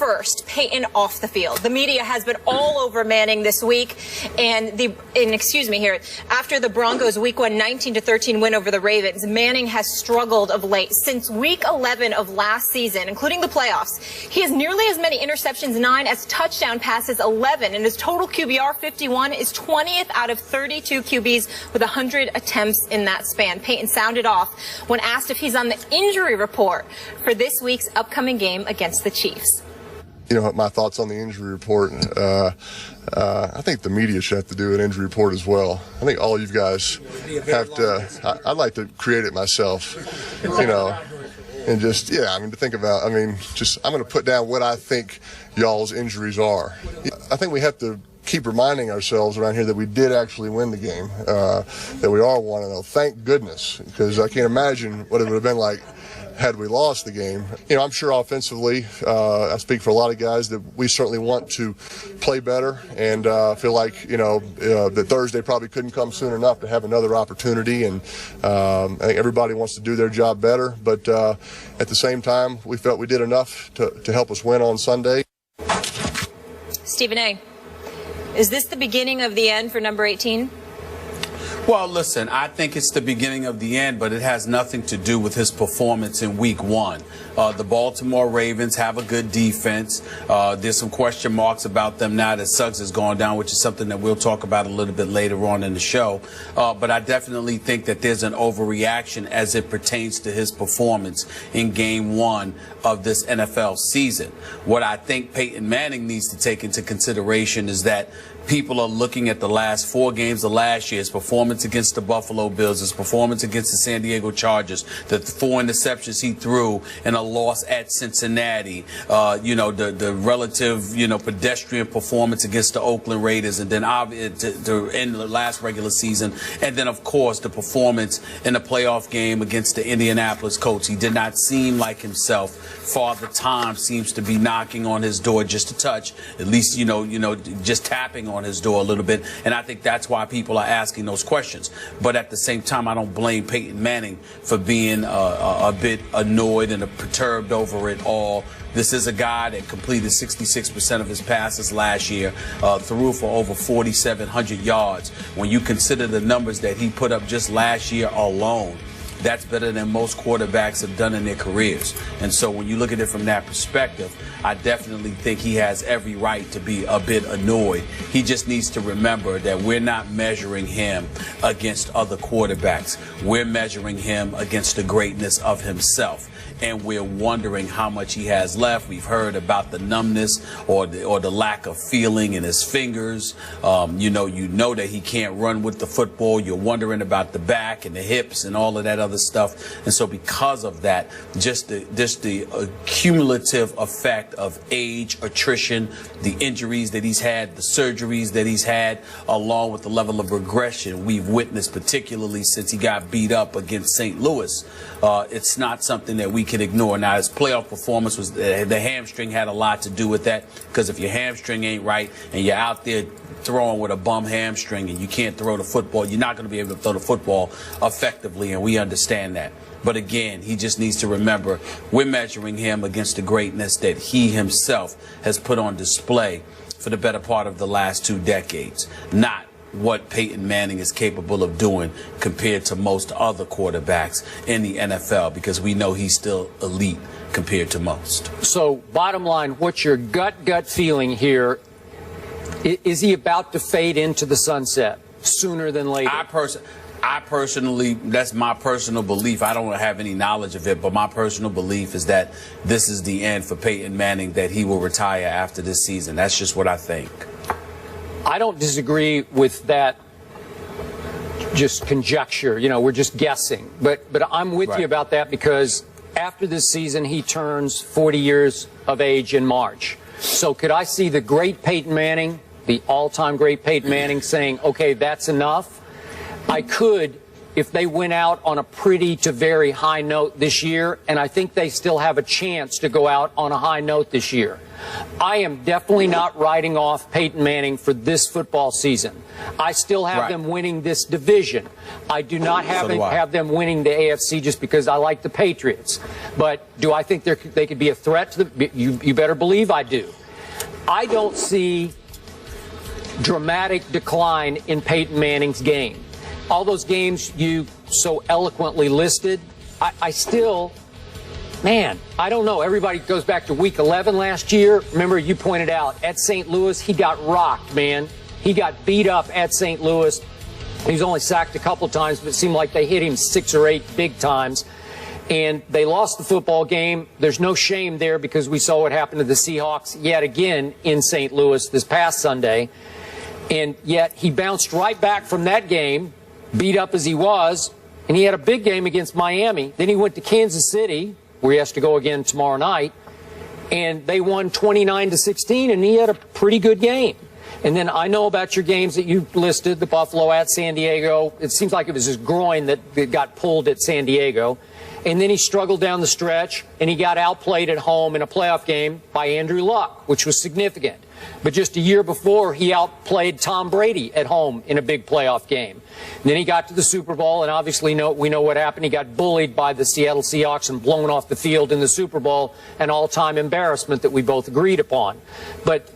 first, Peyton off the field. The media has been all over Manning this week, and after the Broncos' Week 1 19-13 win over the Ravens, Manning has struggled of late. Since Week 11 of last season, including the playoffs, he has nearly as many interceptions, 9, as touchdown passes, 11, and his total QBR, 51, is 20th out of 32 QBs with 100 attempts in that span. Peyton sounded off when asked if he's on the injury report for this week's upcoming game against the Chiefs. You know, my thoughts on the injury report. I think the media should have to do an injury report as well. I think all you guys have to. I'd like to create it myself, you know, and just, to think about. I'm going to put down what I think y'all's injuries are. I think we have to keep reminding ourselves around here that we did actually win the game, that we are 1-0. Thank goodness, because I can't imagine what it would have been like had we lost the game. You know, I'm sure offensively, I speak for a lot of guys, that we certainly want to play better, and feel like, that Thursday probably couldn't come soon enough to have another opportunity, and I think everybody wants to do their job better, but at the same time, we felt we did enough to help us win on Sunday. Stephen A., is this the beginning of the end for number 18? Well, listen, I think it's the beginning of the end, but it has nothing to do with his performance in Week 1. The Baltimore Ravens have a good defense. There's some question marks about them now that Suggs has gone down, which is something that we'll talk about a little bit later on in the show. But I definitely think that there's an overreaction as it pertains to his performance in Game 1 of this NFL season. What I think Peyton Manning needs to take into consideration is that people are looking at the last 4 games of last year, his performance against the Buffalo Bills, his performance against the San Diego Chargers, the 4 interceptions he threw in a loss at Cincinnati, the relative, pedestrian performance against the Oakland Raiders, and then in the last regular season, and then, of course, the performance in the playoff game against the Indianapolis Colts. He did not seem like himself. Father Time seems to be knocking on his door just a touch, at least, just tapping on his door a little bit, and I think that's why people are asking those questions. But at the same time, I don't blame Peyton Manning for being a bit annoyed and perturbed over it all. This is a guy that completed 66% of his passes last year, threw for over 4,700 yards. When you consider the numbers that he put up just last year alone, that's better than most quarterbacks have done in their careers. And so when you look at it from that perspective, I definitely think he has every right to be a bit annoyed. He just needs to remember that we're not measuring him against other quarterbacks. We're measuring him against the greatness of himself. And we're wondering how much he has left. We've heard about the numbness or the lack of feeling in his fingers. You know that he can't run with the football. You're wondering about the back and the hips and all of that other stuff. And so because of that, just the cumulative effect of age, attrition, the injuries that he's had, the surgeries that he's had, along with the level of regression we've witnessed, particularly since he got beat up against St. Louis, it's not something that we can ignore. Now, his playoff performance was the hamstring had a lot to do with that, because if your hamstring ain't right and you're out there throwing with a bum hamstring and you can't throw the football, you're not going to be able to throw the football effectively, and we understand that. But again, he just needs to remember we're measuring him against the greatness that he himself has put on display for the better part of the last 2 decades, not what Peyton Manning is capable of doing compared to most other quarterbacks in the NFL, because we know he's still elite compared to most. So, bottom line, what's your gut feeling here? Is he about to fade into the sunset sooner than later? I personally, that's my personal belief. I don't have any knowledge of it, but my personal belief is that this is the end for Peyton Manning, that he will retire after this season. That's just what I think. I don't disagree with that, just conjecture. We're just guessing. But I'm with you about that, because after this season, he turns 40 years of age in March. So could I see the great Peyton Manning, the all-time great Peyton Manning, saying, okay, that's enough? I could, if they went out on a pretty to very high note this year, and I think they still have a chance to go out on a high note this year. I am definitely not writing off Peyton Manning for this football season. I still have them winning this division. I do not have them winning the AFC just because I like the Patriots. But do I think they could be a threat to the? You better believe I do. I don't see dramatic decline in Peyton Manning's game. All those games you so eloquently listed, I still, man, I don't know. Everybody goes back to week 11 last year. Remember, you pointed out at St. Louis, he got rocked, man. He got beat up at St. Louis. He was only sacked a couple times, but it seemed like they hit him 6 or 8 big times. And they lost the football game. There's no shame there because we saw what happened to the Seahawks yet again in St. Louis this past Sunday. And yet he bounced right back from that game, beat up as he was, and he had a big game against Miami. Then he went to Kansas City, where he has to go again tomorrow night, and they won 29-16, and he had a pretty good game. And then I know about your games that you listed, the Buffalo at San Diego. It seems like it was his groin that got pulled at San Diego. And then he struggled down the stretch, and he got outplayed at home in a playoff game by Andrew Luck, which was significant. But just a year before, he outplayed Tom Brady at home in a big playoff game. And then he got to the Super Bowl, and obviously we know what happened. He got bullied by the Seattle Seahawks and blown off the field in the Super Bowl, an all-time embarrassment that we both agreed upon. But,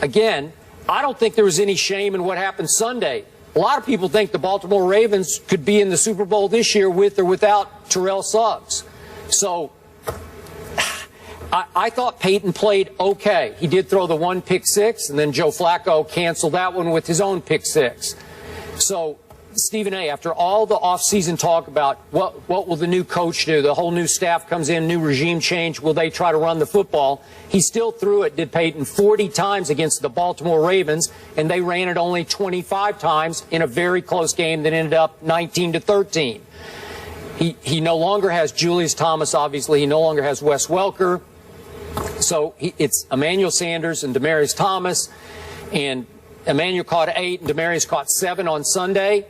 again, I don't think there was any shame in what happened Sunday. A lot of people think the Baltimore Ravens could be in the Super Bowl this year with or without Terrell Suggs. So I thought Peyton played okay. He did throw the one pick six, and then Joe Flacco canceled that one with his own pick six. So, Stephen A., after all the offseason talk about what will the new coach do, the whole new staff comes in, new regime change, will they try to run the football? He still threw it, did Peyton, 40 times against the Baltimore Ravens, and they ran it only 25 times in a very close game that ended up 19-13. He no longer has Julius Thomas, obviously. He no longer has Wes Welker. So it's Emmanuel Sanders and Demaryius Thomas, and Emmanuel caught 8 and Demaryius caught 7 on Sunday.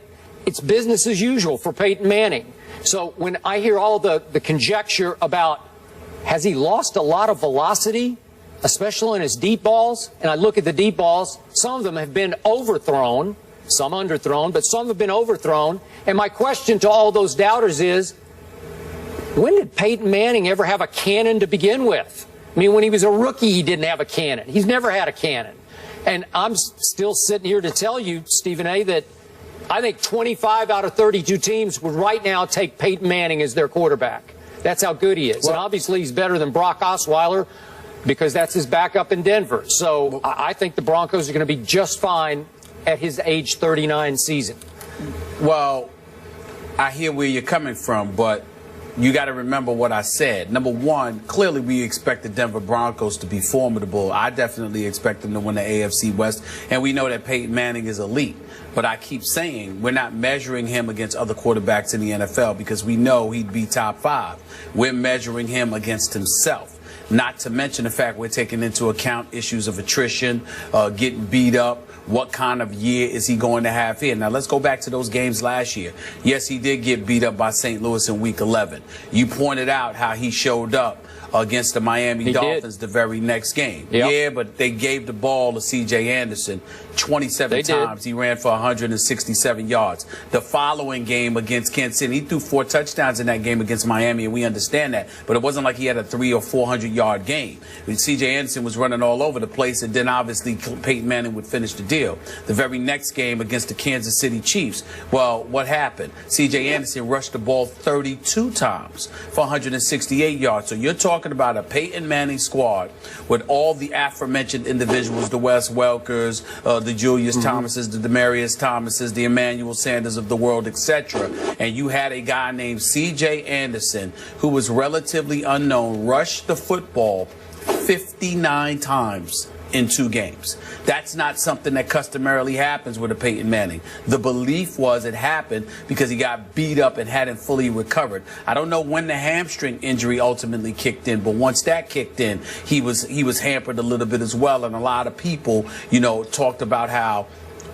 It's business as usual for Peyton Manning. So when I hear all the conjecture about has he lost a lot of velocity, especially in his deep balls, and I look at the deep balls, some of them have been overthrown, some underthrown, but some have been overthrown. And my question to all those doubters is, when did Peyton Manning ever have a cannon to begin with? I mean, when he was a rookie, he didn't have a cannon. He's never had a cannon. And I'm still sitting here to tell you, Stephen A., that I think 25 out of 32 teams would right now take Peyton Manning as their quarterback. That's how good he is. Well, and obviously he's better than Brock Osweiler because that's his backup in Denver. So I think the Broncos are going to be just fine at his age 39 season. Well, I hear where you're coming from, but you got to remember what I said. Number one, clearly we expect the Denver Broncos to be formidable. I definitely expect them to win the AFC West, and we know that Peyton Manning is elite. But I keep saying we're not measuring him against other quarterbacks in the NFL because we know he'd be top 5. We're measuring him against himself. Not to mention the fact we're taking into account issues of attrition, getting beat up. What kind of year is he going to have here? Now, let's go back to those games last year. Yes, he did get beat up by St. Louis in Week 11. You pointed out how he showed up against the Miami Dolphins the very next game. Yep. Yeah, but they gave the ball to C.J. Anderson 27 times. He ran for 167 yards. The following game against Kansas City, he threw 4 touchdowns in that game against Miami, and we understand that. But it wasn't like he had a 300 or 400-yard game. C.J. Anderson was running all over the place, and then obviously Peyton Manning would finish the deal. The very next game against the Kansas City Chiefs, well, what happened? C.J. Anderson rushed the ball 32 times for 168 yards. So you're talking about a Peyton Manning squad with all the aforementioned individuals, the Wes Welkers, the Julius Thomases, the Demaryius Thomases, the Emmanuel Sanders of the world, etc. And you had a guy named C.J. Anderson, who was relatively unknown, rush the football 59 times in 2 games. That's not something that customarily happens with a Peyton Manning. The belief was it happened because he got beat up and hadn't fully recovered. I don't know when the hamstring injury ultimately kicked in, but once that kicked in, he was hampered a little bit as well. And a lot of people, talked about how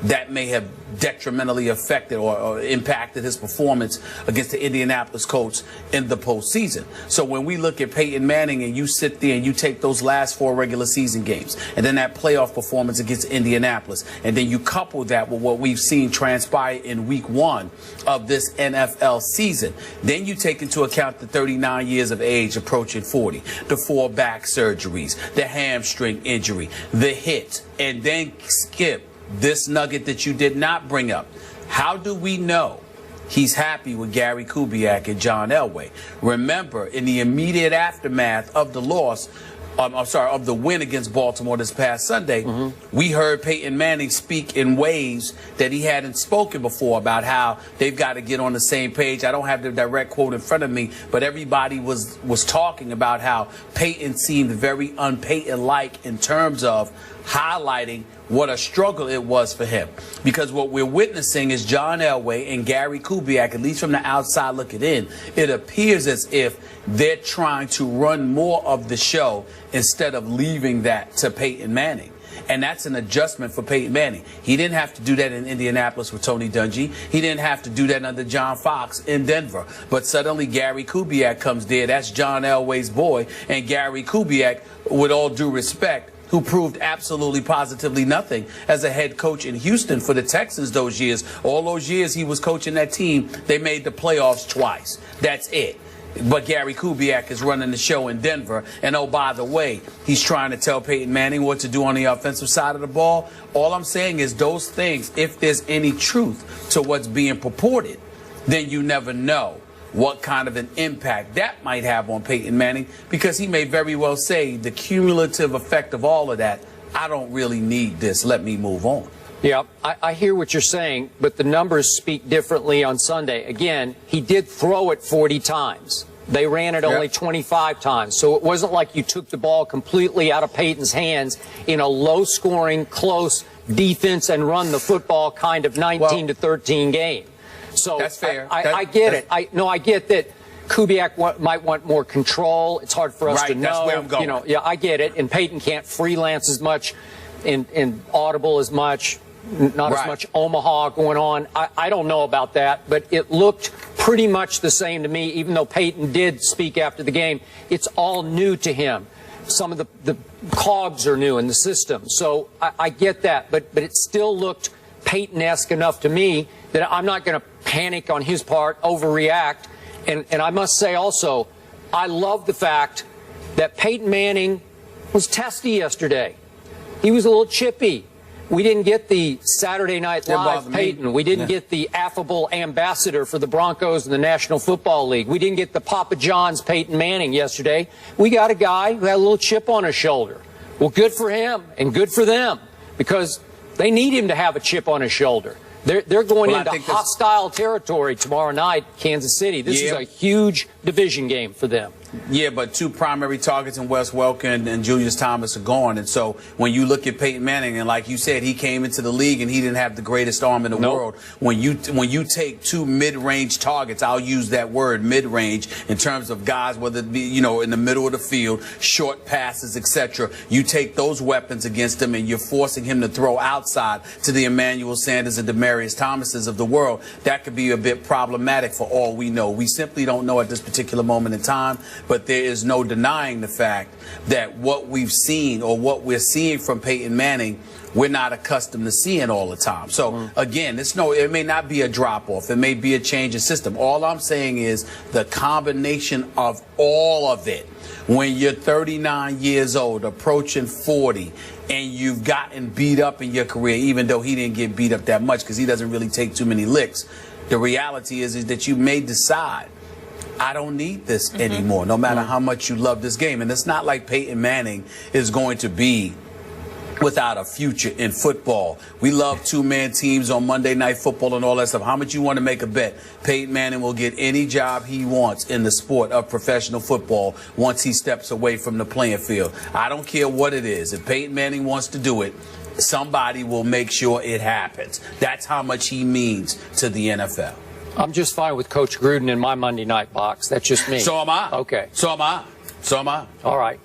that may have detrimentally affected or impacted his performance against the Indianapolis Colts in the postseason. So when we look at Peyton Manning and you sit there and you take those last 4 regular season games and then that playoff performance against Indianapolis, and then you couple that with what we've seen transpire in week 1 of this NFL season, then you take into account the 39 years of age approaching 40, the 4 back surgeries, the hamstring injury, the hit, and then skip this nugget that you did not bring up. How do we know he's happy with Gary Kubiak and John Elway? Remember, in the immediate aftermath of the loss, of the win against Baltimore this past Sunday, we heard Peyton Manning speak in ways that he hadn't spoken before about how they've got to get on the same page. I don't have the direct quote in front of me, but everybody was talking about how Peyton seemed very un-Peyton-like in terms of highlighting what a struggle it was for him. Because what we're witnessing is John Elway and Gary Kubiak, at least from the outside looking in, it appears as if they're trying to run more of the show instead of leaving that to Peyton Manning. And that's an adjustment for Peyton Manning. He didn't have to do that in Indianapolis with Tony Dungy. He didn't have to do that under John Fox in Denver. But suddenly Gary Kubiak comes there. That's John Elway's boy. And Gary Kubiak, with all due respect, who proved absolutely positively nothing as a head coach in Houston for the Texans those years. All those years he was coaching that team, they made the playoffs twice. That's it. But Gary Kubiak is running the show in Denver. And oh, by the way, he's trying to tell Peyton Manning what to do on the offensive side of the ball. All I'm saying is those things, if there's any truth to what's being purported, then you never know what kind of an impact that might have on Peyton Manning, because he may very well say the cumulative effect of all of that, I don't really need this, let me move on. Yeah, I hear what you're saying, but the numbers speak differently on Sunday. Again, he did throw it 40 times. They ran it only 25 times. So it wasn't like you took the ball completely out of Peyton's hands in a low-scoring, close defense and run the football kind of 19-13 game. So that's fair. I get it. I get that Kubiak might want more control. It's hard for us to know. That's where I'm going. You know, yeah, I get it. And Peyton can't freelance as much in Audible as much, not as much Omaha going on. I don't know about that, but it looked pretty much the same to me, even though Peyton did speak after the game. It's all new to him. Some of the cogs are new in the system. So I get that, but it still looked Peyton-esque enough to me that I'm not going to panic on his part, overreact. And I must say also, I love the fact that Peyton Manning was testy yesterday. He was a little chippy. We didn't get the Saturday Night Live Peyton. We didn't get the affable ambassador for the Broncos and the National Football League. We didn't get the Papa John's Peyton Manning yesterday. We got a guy who had a little chip on his shoulder. Well, good for him and good for them, because they need him to have a chip on his shoulder. They're going into hostile territory tomorrow night, Kansas City. This is a huge division game for them. Yeah, but 2 primary targets in Wes Welker and Julius Thomas are gone. And so when you look at Peyton Manning, and like you said, he came into the league and he didn't have the greatest arm in the world. When you take 2 mid-range targets, I'll use that word mid-range in terms of guys, whether it be, you know, in the middle of the field, short passes, etc. You take those weapons against him and you're forcing him to throw outside to the Emmanuel Sanders and Demaryius Thomases of the world. That could be a bit problematic for all we know. We simply don't know at this particular moment in time. But there is no denying the fact that what we've seen, or what we're seeing from Peyton Manning, we're not accustomed to seeing all the time. So, again, it may not be a drop-off. It may be a change in system. All I'm saying is the combination of all of it. When you're 39 years old, approaching 40, and you've gotten beat up in your career, even though he didn't get beat up that much because he doesn't really take too many licks, the reality is that you may decide, I don't need this anymore, no matter how much you love this game. And it's not like Peyton Manning is going to be without a future in football. We love 2-man teams on Monday Night Football and all that stuff. How much you want to make a bet? Peyton Manning will get any job he wants in the sport of professional football once he steps away from the playing field. I don't care what it is. If Peyton Manning wants to do it, somebody will make sure it happens. That's how much he means to the NFL. I'm just fine with Coach Gruden in my Monday night box. That's just me. So am I. Okay. So am I. So am I. All right.